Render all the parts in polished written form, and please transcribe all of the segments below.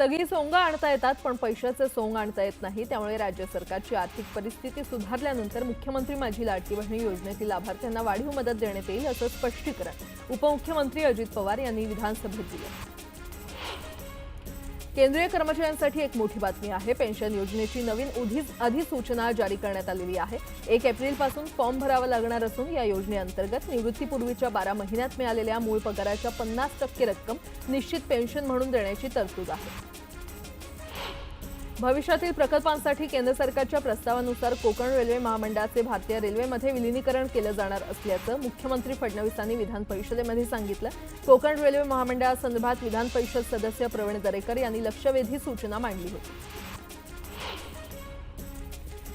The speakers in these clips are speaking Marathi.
सगळी सोंग आणता येतात पण पैशाचे सोंग आणता येत नाही। त्यामुळे राज्य सरकारची आर्थिक परिस्थिती सुधारल्यानंतर मुख्यमंत्री माझी लाडकी बहीण योजनेतील लाभार्थ्यांना वाढीव मदत देण्यात येईल असं स्पष्टीकरण उपमुख्यमंत्री अजित पवार यांनी विधानसभेत दिलं। केंद्रीय कर्मचाऱ्यांसाठी एक मोठी बातमी आहे। पेन्शन योजनेची नवीन अधिसूचना जारी करण्यात आलेली आहे। 1 एप्रिलपासून फॉर्म भरावा लागणार असून या योजनेअंतर्गत निवृत्तीपूर्वीच्या 12 महिन्यात मिळालेल्या मूळ पगाराच्या 50% रक्कम निश्चित पेन्शन म्हणून देण्याची तरतूद आहे। भविष्यातील प्रकल्पांसाठी केंद्र सरकारच्या प्रस्तावानुसार कोकण रेल्वे महामंडळाचे भारतीय रेल्वेमध्ये विलीनीकरण केलं जाणार असल्याचं मुख्यमंत्री फडणवीसांनी विधान परिषदेमध्ये सांगितलं। कोकण रेल्वे महामंडळासंदर्भात विधान परिषद सदस्य प्रवीण दरेकर यांनी लक्षवेधी सूचना मांडली होती।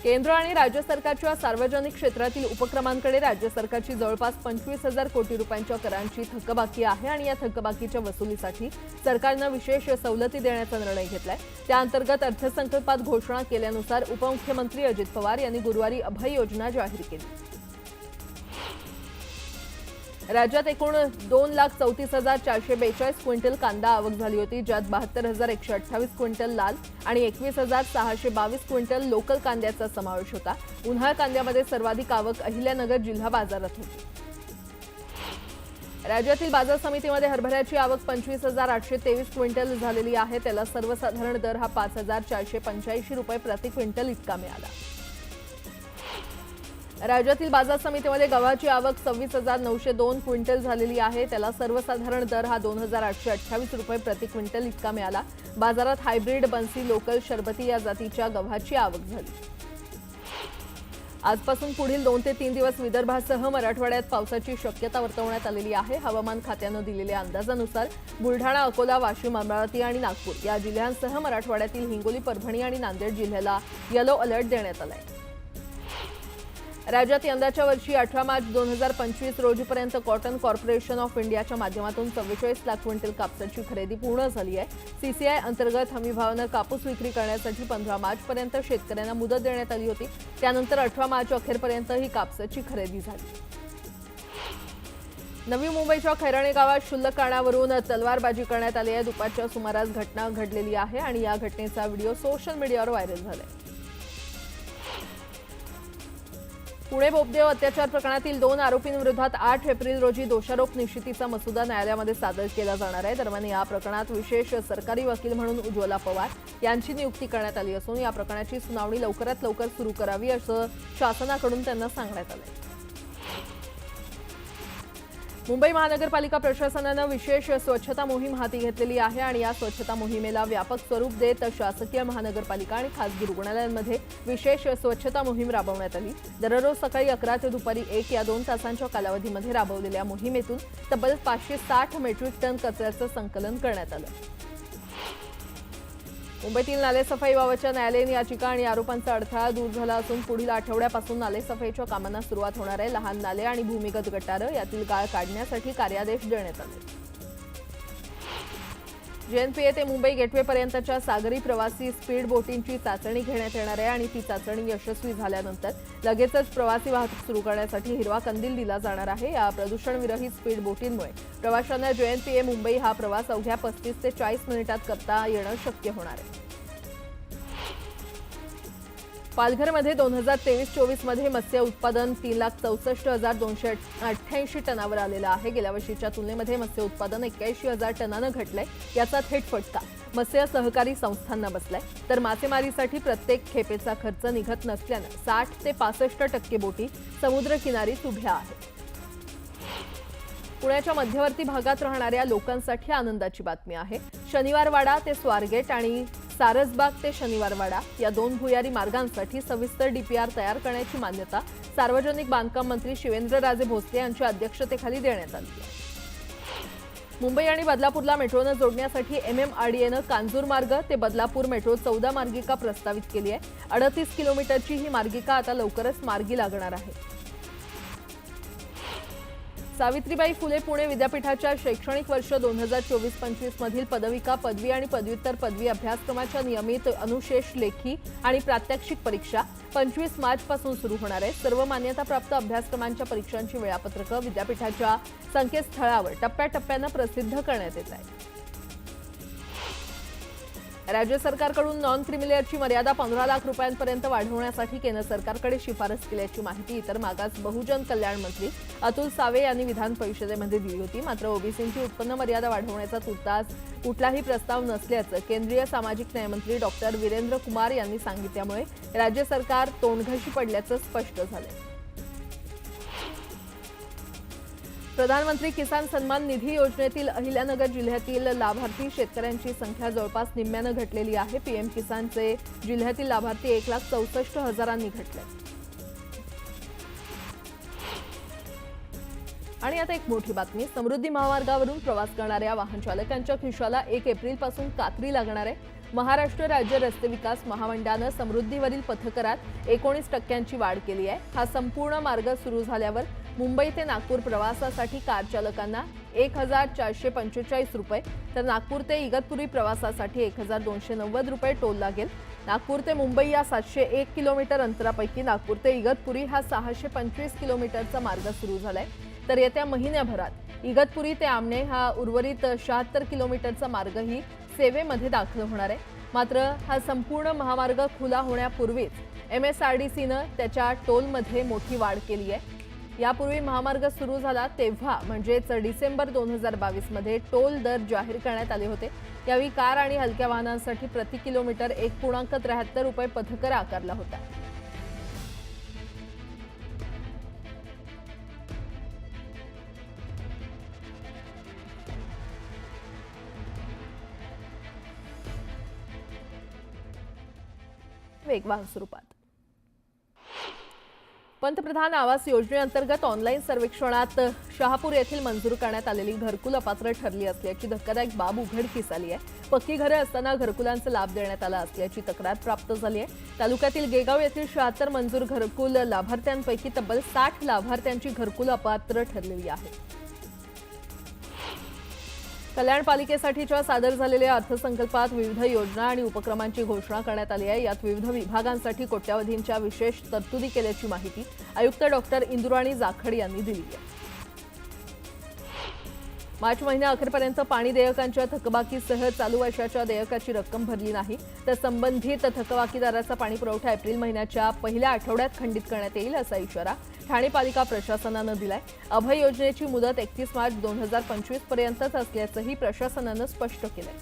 केंद्र आणि राज्य सरकारच्या सार्वजनिक क्षेत्रातील उपक्रमांकडे राज्य सरकारची जवळपास 25,000 कोटी रुपयांच्या करांची थकबाकी आहे आणि या थकबाकीच्या वसुलीसाठी सरकारनं विशेष सवलती देण्याचा निर्णय घेतलाय। त्या अंतर्गत अर्थसंकल्पात घोषणा केल्यानुसार उपमुख्यमंत्री अजित पवार यांनी गुरुवारी अभय योजना जाहीर केली। राज्यात एकूण 2,34,442 क्विंटल कांदा आवक झाली होती, ज्यात 72,128 क्विंटल लाल आणि 21,622 क्विंटल लोकल कांद्याचा समावेश होता। उन्हाळ कांद्यामध्ये सर्वाधिक आवक अहिल्यानगर जिल्हा बाजारात होती। राज्यातील बाजार समितीमध्ये हरभऱ्याची आवक 25,823 क्विंटल झालेली आहे। त्याला सर्वसाधारण दर हा 5,485 रुपये प्रति क्विंटल इतका मिळाला। राज्यातील बाजार समितीमध्ये गव्हाची आवक 26,902 क्विंटल झालेली आहे। त्याला सर्वसाधारण दर हा 2,828 रुपये प्रति क्विंटल इतका मिळाला। बाजारात हायब्रिड, बन्सी, लोकल, शरबती या जातीच्या गव्हाची आवक झाली। आजपासून पुढील 2 ते 3 दिवस विदर्भासह मराठवाड्यात पावसाची शक्यता वर्तवण्यात आलेली आहे। हवामान खात्यानं दिलेल्या अंदाजानुसार बुलढाणा, अकोला, वाशिम, अमरावती आणि नागपूर या जिल्ह्यांसह मराठवाड्यातील हिंगोली, परभणी आणि नांदेड जिल्ह्याला येलो अलर्ट देण्यात आलाय। राज्यात यंदाच्या वर्षी 18 मार्च 2025 रोजीपर्यंत कॉटन कॉर्पोरेशन ऑफ इंडियाच्या माध्यमातून 44 लाख क्विंटल कापसाची खरेदी पूर्ण झाली आहे। सीसीआय अंतर्गत हमीभावानं कापूस विक्री करण्यासाठी 15 मार्चपर्यंत शेतकऱ्यांना मुदत देण्यात आली होती। त्यानंतर 18 मार्च अखेरपर्यंत ही कापसाची खरेदी झाली। नवी मुंबईच्या खैराणे गावात क्षुल्लक कारणावरून तलवारबाजी करण्यात आली आहे। दुपारच्या सुमारास घटना घडलेली आहे आणि या घटनेचा व्हिडिओ सोशल मीडियावर व्हायरल झालाय। पुणे बोबदेव अत्याचार प्रकरणातील 2 आरोपींविरोधात 8 एप्रिल रोजी दोषारोप निश्चितीचा मसुदा न्यायालयामध्ये सादर केला जाणार आहे। दरम्यान या प्रकरणात विशेष सरकारी वकील म्हणून उज्ज्वला पवार यांची नियुक्ती करण्यात आली असून या प्रकरणाची सुनावणी लवकरात लवकर सुरू करावी असं शासनाकडून त्यांना सांगण्यात आलंय। मुंबई महानगरपालिका प्रशासनानं विशेष स्वच्छता मोहीम हाती घेतलेली आहे आणि या स्वच्छता मोहिमेला व्यापक स्वरूप देत शासकीय महानगरपालिका आणि खासगी रुग्णालयांमध्ये विशेष स्वच्छता मोहीम राबवण्यात आली। दररोज सकाळी 11 ते दुपारी 1 या 2 तासांच्या कालावधीमध्ये राबवलेल्या मोहिमेतून तब्बल 560 मेट्रिक टन कचऱ्याचं संकलन करण्यात आलं। मुंबईतील नालेसफाईबाबतच्या न्यायालयीन याचिका आणि आरोपांचा अडथळा दूर झाला असून पुढील आठवड्यापासून नालेसफाईच्या कामांना सुरुवात होणार आहे। लहान नाले आणि भूमिगत गटारं यातील गाळ काढण्यासाठी कार्यादेश देण्यात आले। JNPA ते मुंबई गेटवेपर्यंतच्या सागरी प्रवासी स्पीड बोटींची चाचणी घेण्यात येणार आहे आणि ती चाचणी यशस्वी झाल्यानंतर लगेचच प्रवासी वाहतूक सुरू करण्यासाठी हिरवा कंदील दिला जाणार आहे। या प्रदूषणविरहित स्पीड बोटींमुळे प्रवाशांना JNPA मुंबई हा प्रवास अवघ्या 35 ते 40 मिनिटात करता येणं शक्य होणार आहे। पालघरमध्ये 2023-24 मध्ये मत्स्य उत्पादन 3,64,288 टनावर आलेलं आहे। गेल्या वर्षीच्या तुलनेमध्ये मत्स्य उत्पादन 81,000 टनानं घटलंय। याचा थेट फटका मत्स्य सहकारी संस्थांना बसलाय। तर मासेमारीसाठी प्रत्येक खेपेचा खर्च निघत नसल्यानं 60 ते 65% बोटी समुद्रकिनारीच उभ्या आहेत। पुण्याच्या मध्यवर्ती भागात राहणाऱ्या लोकांसाठी आनंदाची बातमी आहे। शनिवारवाडा ते स्वारगेट आणि सारसबाग ते शनिवारवाडा या 2 भुयारी मार्गांसाठी सविस्तर DPR तयार करण्याची मान्यता सार्वजनिक बांधकाम मंत्री शिवेंद्रराजे भोसले यांच्या अध्यक्षतेखाली देण्यात आली आहे। मुंबई आणि बदलापूरला मेट्रोनं जोडण्यासाठी MMRDAनं कांजूर मार्ग ते बदलापूर मेट्रो 14 मार्गिका प्रस्तावित केली आहे। 38 किलोमीटरची ही मार्गिका आता लवकरच मार्गी लागणार आहे। सावित्रीबाई फुले पुणे विद्यापीठाच्या शैक्षणिक वर्ष 2024-25 मधील पदविका, पदवी आणि पदव्युत्तर पदवी अभ्यासक्रमाच्या नियमित अनुशेष लेखी आणि प्रात्यक्षिक परीक्षा 25 मार्चपासून सुरू होणार आहे। सर्व मान्यताप्राप्त अभ्यासक्रमांच्या परीक्षांची वेळापत्रकं विद्यापीठाच्या संकेतस्थळावर टप्प्याटप्प्यानं प्रसिद्ध करण्यात येत आहे। राज्य सरकारकडून नॉन क्रिमिलेअरची मर्यादा 15 लाख रुपयांपर्यंत वाढवण्यासाठी केंद्र सरकारकडे शिफारस केल्याची माहिती इतर मागास बहुजन कल्याण मंत्री अतुल सावे यांनी विधान परिषदेमध्ये दिली होती. मात्र ओबीसींची उत्पन्न मर्यादा वाढवण्याचा तुर्तास कुठलाही प्रस्ताव नसल्याचं केंद्रीय सामाजिक न्यायमंत्री डॉक्टर वीरेंद्र कुमार यांनी सांगितल्यामुळे राज्य सरकार तोंडघशी पडल्याचं स्पष्ट झालं. प्रधानमंत्री किसान सन्मान निधी योजनेतील अहिल्यानगर जिल्ह्यातील लाभार्थी शेतकऱ्यांची संख्या जवळपास निम्म्यानं घटलेली आहे. पीएम किसानचे जिल्ह्यातील लाभार्थी 1,64,000 घटले. आणि आता एक मोठी बातमी. समृद्धी महामार्गावरून प्रवास करणाऱ्या वाहन चालकांच्या खिशाला 1 एप्रिलपासून कात्री लागणार आहे. महाराष्ट्र राज्य रस्ते विकास महामंडळानं समृद्धीवरील पथकरात 19% वाढ केली आहे. हा संपूर्ण मार्ग सुरू झाल्यावर मुंबई ते नागपूर प्रवासासाठी कार चालकांना 1,445 रुपये तर नागपूर ते इगतपुरी प्रवासासाठी 1,290 रुपये टोल लागेल. नागपूर ते मुंबई या 701 किलोमीटर अंतरापैकी नागपूर ते इगतपुरी हा 625 किलोमीटरचा मार्ग सुरू झालाय. तर येत्या महिन्याभरात इगतपुरी ते आमणे हा उर्वरित 76 किलोमीटरचा मार्गही सेवेमध्ये दाखल होणार आहे. मात्र हा संपूर्ण महामार्ग खुला होण्यापूर्वीच MSRDCनं त्याच्या टोलमध्ये मोठी वाढ केली आहे. यापूर्वी महामार्ग सुरू झाला तेव्हा म्हणजेच डिसेंबर 2022 मध्ये टोल दर जाहीर करण्यात आले होते. यावेळी कार आणि हलक्या वाहनांसाठी प्रति किलोमीटर 1.73 रुपये पथकर आकारला होता. वेगवान स्वरूपात पंतप्रधान आवास योजनेअंतर्गत ऑनलाईन सर्वेक्षणात शहापूर येथील मंजूर करण्यात आलेली घरकुल अपात्र ठरली असल्याची धक्कादायक बाब उघडकीस आली आहे. पक्की घरे असताना घरकुलांचा लाभ देण्यात आला असल्याची तक्रार प्राप्त झाली आहे. तालुक्यातील गेगाव येथील 76 मंजूर घरकुल लाभार्थ्यांपैकी तब्बल 60 लाभार्थ्यांची घरकुल अपात्र ठरलेली आहे. कल्याण पालिकेसाठीच्या सादर झालेल्या अर्थसंकल्पात विविध योजना आणि उपक्रमांची घोषणा करण्यात आली आहे. यात विविध विभागांसाठी कोट्यावधींच्या विशेष तरतुदी केल्याची माहिती आयुक्त डॉक्टर इंदुराणी जाखड यांनी दिली आहे. मार्च महिन्याअखेरपर्यंत पाणी देयकांच्या थकबाकीसह चालू वर्षाच्या देयकाची रक्कम भरली नाही तर संबंधित थकबाकीदाराचा पाणी पुरवठा एप्रिल महिन्याच्या पहिल्या आठवड्यात खंडित करण्यात येईल असा इशारा ठाणे पालिका प्रशासनानं दिलाय. अभय योजनेची मुदत 31 मार्च 2025 पर्यंतच असल्याचंही प्रशासनानं स्पष्ट केलंय.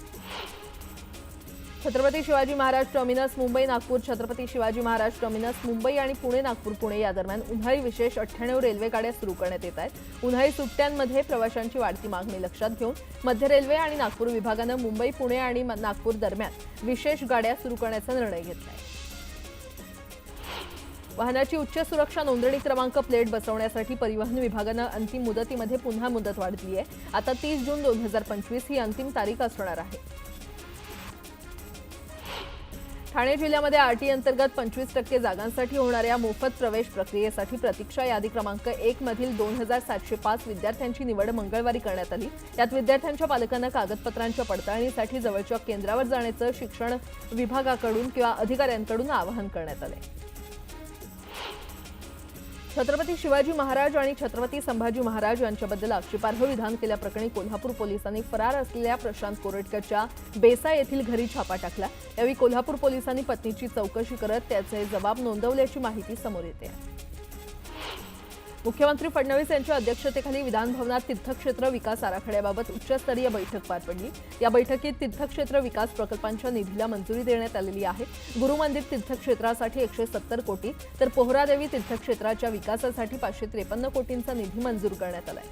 छत्रपती शिवाजी महाराज टर्मिनस मुंबई नागपूर छत्रपती शिवाजी महाराज टर्मिनस मुंबई आणि पुणे नागपूर पुणे या दरम्यान उन्हाळी विशेष 98 रेल्वे गाड्या सुरू करण्यात येत आहेत. उन्हाळी सुट्ट्यांमध्ये प्रवाशांची वाढती मागणी लक्षात घेऊन मध्य रेल्वे आणि नागपूर विभागानं मुंबई पुणे आणि नागपूर दरम्यान विशेष गाड्या सुरू करण्याचा निर्णय घेतलाय. वाहनाची उच्च सुरक्षा नोंदणी क्रमांक प्लेट बसवण्यासाठी परिवहन विभागानं अंतिम मुदतीमध्ये पुन्हा मुदत वाढवली आहे. आता 30 जून 2025 ही अंतिम तारीख असणार आहे. ठाणे जिल्ह्यामध्ये आरटी अंतर्गत 25% जागांसाठी होणाऱ्या मोफत प्रवेश प्रक्रियेसाठी प्रतीक्षा यादी क्रमांक 1 मधील 2705 विद्यार्थ्यांची निवड मंगळवारी करण्यात आली. यात विद्यार्थ्यांच्या पालकांना कागदपत्रांच्या पडताळणीसाठी जवळच्या केंद्रावर जाण्याचं शिक्षण विभागाकडून किंवा अधिकाऱ्यांकडून आवाहन करण्यात आले. छत्रपती शिवाजी महाराज आणि छत्रपती संभाजी महाराज यांच्याबद्दल आक्षेपार्ह विधान केल्याप्रकरणी कोल्हापूर पोलिसांनी फरार असलेल्या प्रशांत कोरटकरच्या बेसा येथील घरी छापा टाकला. यावेळी कोल्हापूर पोलिसांनी पत्नीची चौकशी करत त्याचे जबाब नोंदवल्याची माहिती समोर येते. मुख्यमंत्री फडणवीस यांच्या अध्यक्षतेखाली विधानभवनात तीर्थक्षेत्र विकास आराखड्याबाबत उच्चस्तरीय बैठक पार पडली. या बैठकीत तीर्थक्षेत्र विकास प्रकल्पांच्या निधीला मंजुरी देण्यात आलेली आहे. गुरुमंदिर तीर्थक्षेत्रासाठी 170 कोटी तर पोहरादेवी तीर्थक्षेत्राच्या विकासासाठी 553 कोटींचा निधी मंजूर करण्यात आलाय.